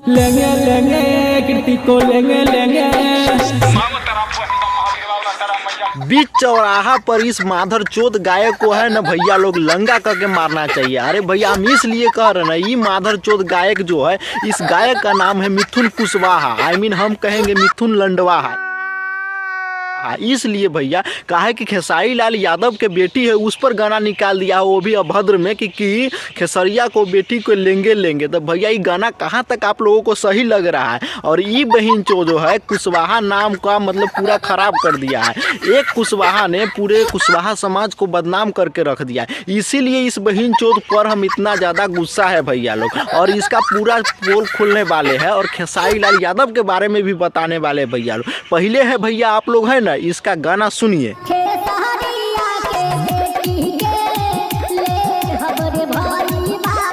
लेंगे लेंगे कीर्ति को लेंगे लेंगे। बीच चौराहा पर इस माधरचोद गायक को है ना भैया लोग लंगा करके मारना चाहिए। अरे भैया हम इसलिए कह रहे ना, ये माधरचोद गायक जो है, इस गायक का नाम है मिथुन कुशवाहा। हम कहेंगे मिथुन लंडवाहा। इसलिए भैया काहे कि खेसारी लाल यादव के बेटी है, उस पर गाना निकाल दिया है, वो भी अभद्र में कि खेसरिया को बेटी को लेंगे लेंगे। तो भैया ये गाना कहाँ तक आप लोगों को सही लग रहा है? और ये बहन चो जो है कुशवाहा नाम का मतलब पूरा खराब कर दिया है। एक कुशवाहा ने पूरे कुशवाहा समाज को बदनाम करके रख दिया है। इसीलिए इस बहन चोद पर हम इतना ज़्यादा गुस्सा है भैया लोग, और इसका पूरा पोल खोलने वाले हैं और खेसारी लाल यादव के बारे में भी बताने वाले भैया लोग। पहले है भैया आप लोग है ना इसका गाना सुनिए।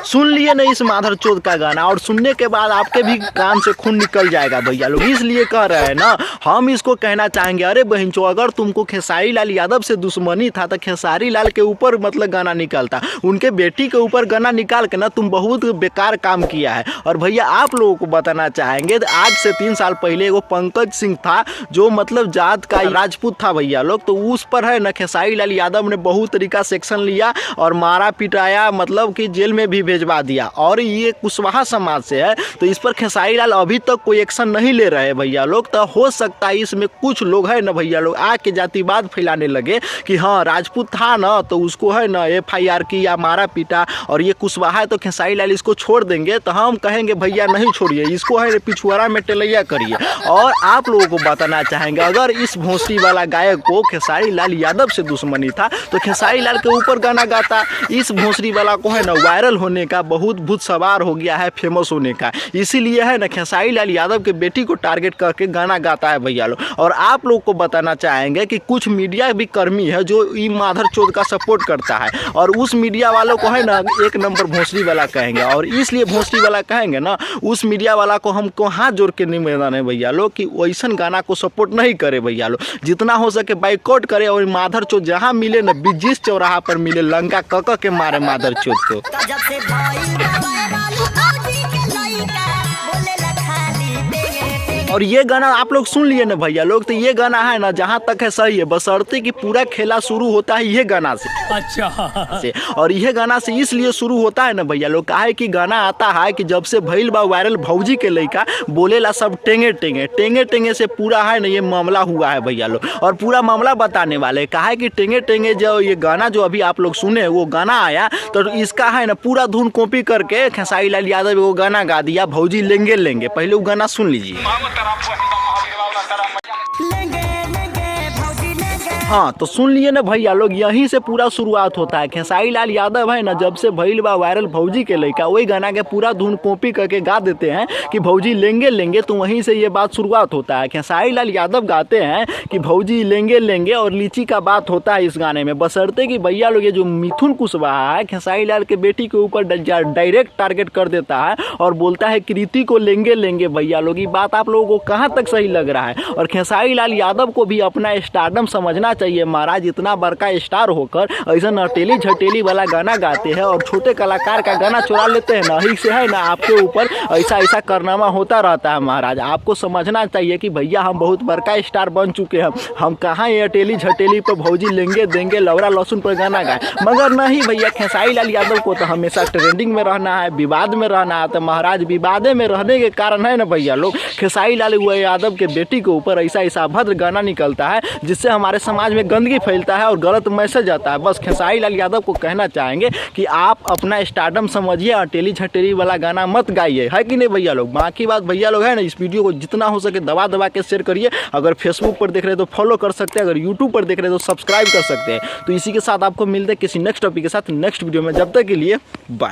सुन लिए ना इस माधरचोद का गाना, और सुनने के बाद आपके भी कान से खून निकल जाएगा भैया लोग। इसलिए कह रहे हैं ना, हम इसको कहना चाहेंगे, अरे बहनचो अगर तुमको खेसारी लाल यादव से दुश्मनी था तो खेसारी लाल के ऊपर मतलब गाना निकालता, उनके बेटी के ऊपर गाना निकाल के ना तुम बहुत बेकार काम किया है। और भैया आप लोगों को बताना चाहेंगे, आज से 3 साल पहले वो पंकज सिंह था जो मतलब जात का राजपूत था भैया लोग, तो उस पर है ना खेसारी लाल यादव ने बहुत तरीका से एक्शन लिया और मारा पिटाया, मतलब कि जेल में भी भिजवा दिया। और ये कुशवाहा समाज से है, तो इस पर खेसारी लाल अभी तक कोई एक्शन नहीं ले रहे भैया लोग। तो हो सकता है इसमें कुछ लोग है ना भैया लोग आके जातिवाद फैलाने लगे कि हाँ राजपूत था ना तो उसको है ना FIR की या मारा पीटा, और ये कुशवाहा है तो खेसारी लाल इसको छोड़ देंगे। तो हम कहेंगे भैया नहीं छोड़िए, इसको है पिछुआरा में टेलैया करिए। और आप लोगों को बताना चाहेंगे, अगर इस भोंसरी वाला गायक को खेसारी लाल यादव से दुश्मनी था तो खेसारी लाल के ऊपर गाना गाता। इस भोंसरी वाला को है ना वायरल होने का बहुत भूत सवार हो गया है, फेमस होने का, इसीलिए है ना खेसारी लाल यादव के बेटी को टारगेट करके गाना गाता है भैया लोग। और आप लोग को बताना चाहेंगे कि कुछ मीडिया भी कर्मी है जो ई माधरचोद का सपोर्ट करता है, और उस मीडिया वालों को है ना एक नंबर भोंसरी वाला कहेंगे। और इसलिए भोंसरी वाला कहेंगे ना, उस मीडिया वाला को हमको हाथ जोड़ के निवेदन है भैया लोग कि वैसन गाना को सपोर्ट नहीं करे भैया लोग, जितना हो सके बाइकआउट करे। और माधरचोद जहाँ मिले ना, बीजिस चौराहा पर मिले, लंका कक के मारे माधरचोद को। और ये गाना आप लोग सुन लिए ना भैया लोग, तो ये गाना है ना जहाँ तक है सही है, बशर्ते कि पूरा खेला शुरू होता है ये गाना से। अच्छा से, और ये गाना से इसलिए शुरू होता है ना भैया लोग, काहे कि गाना आता है कि जब से भइल बा वायरल भौजी के लइका बोलेला सब टेंगे टेंगे टेंगे टेंगे से पूरा है ना ये मामला हुआ है भैया लोग। और पूरा मामला बताने वाले काहे कि टेंगे टेंगे जो ये गाना जो अभी आप लोग सुने वो गाना आया, तो इसका है ना पूरा धुन कॉपी करके खेसारी लाल यादव वो गाना गा दिया, भौजी लेंगे लेंगे। पहले वो गाना सुन लीजिए। हाँ तो सुन लिए ना भैया लोग, यहीं से पूरा शुरुआत होता है। खेसारी लाल यादव है ना जब से भइल बा वायरल भौजी के लइका, वही गाना के पूरा धुन कॉपी करके गा देते हैं कि भौजी लेंगे लेंगे, तो वहीं से ये बात शुरुआत होता है। खेसारी लाल यादव गाते हैं कि भौजी लेंगे लेंगे, और लीची का बात होता है इस गाने में, बशर्ते कि भैया लोग ये जो मिथुन कुशवाहा है खेसारी लाल के बेटी के ऊपर डायरेक्ट टारगेट कर देता है और बोलता है कृति को लेंगे लेंगे। भैया लोग ये बात आप लोगों को कहाँ तक सही लग रहा है? और खेसारी लाल यादव को भी अपना स्टारडम समझना चाहिए महाराज। इतना बड़का स्टार होकर ऐसा नटेली झटेली वाला गाना गाते हैं और छोटे कलाकार का गाना चुरा लेते हैं ना, ही से है ना आपके ऊपर ऐसा ऐसा कारनामा होता रहता है महाराज। आपको समझना चाहिए कि भैया हम बहुत बड़का स्टार बन चुके हैं, हम कहाँ ये अटेली झटेली पर भौजी लेंगे देंगे लौरा लहसुन पर गाना गाए। मगर नहीं भैया, खेसारी लाल यादव को तो हमेशा ट्रेंडिंग में रहना है, विवाद में रहना है। तो महाराज विवादे में रहने के कारण है ना भैया लोग खेसारी लाल यादव के बेटी के ऊपर ऐसा ऐसा अभद्र गाना निकलता है जिससे हमारे समाज में गंदगी फैलता है और गलत मैसेज आता है। बस खेसारी लाल यादव को कहना चाहेंगे कि आप अपना स्टारडम समझिए, अटेली झटेली वाला गाना मत गाइए, है कि नहीं भैया लोग। बाकी बात भैया लोग है ना, इस वीडियो को जितना हो सके दबा दबा के शेयर करिए। अगर फेसबुक पर देख रहे हैं तो फॉलो कर सकते हैं, अगर यूट्यूब पर देख रहे हैं तो सब्सक्राइब कर सकते हैं। तो इसी के साथ आपको मिलते हैं किसी नेक्स्ट टॉपिक के साथ नेक्स्ट वीडियो में। जब तक के लिए बाय।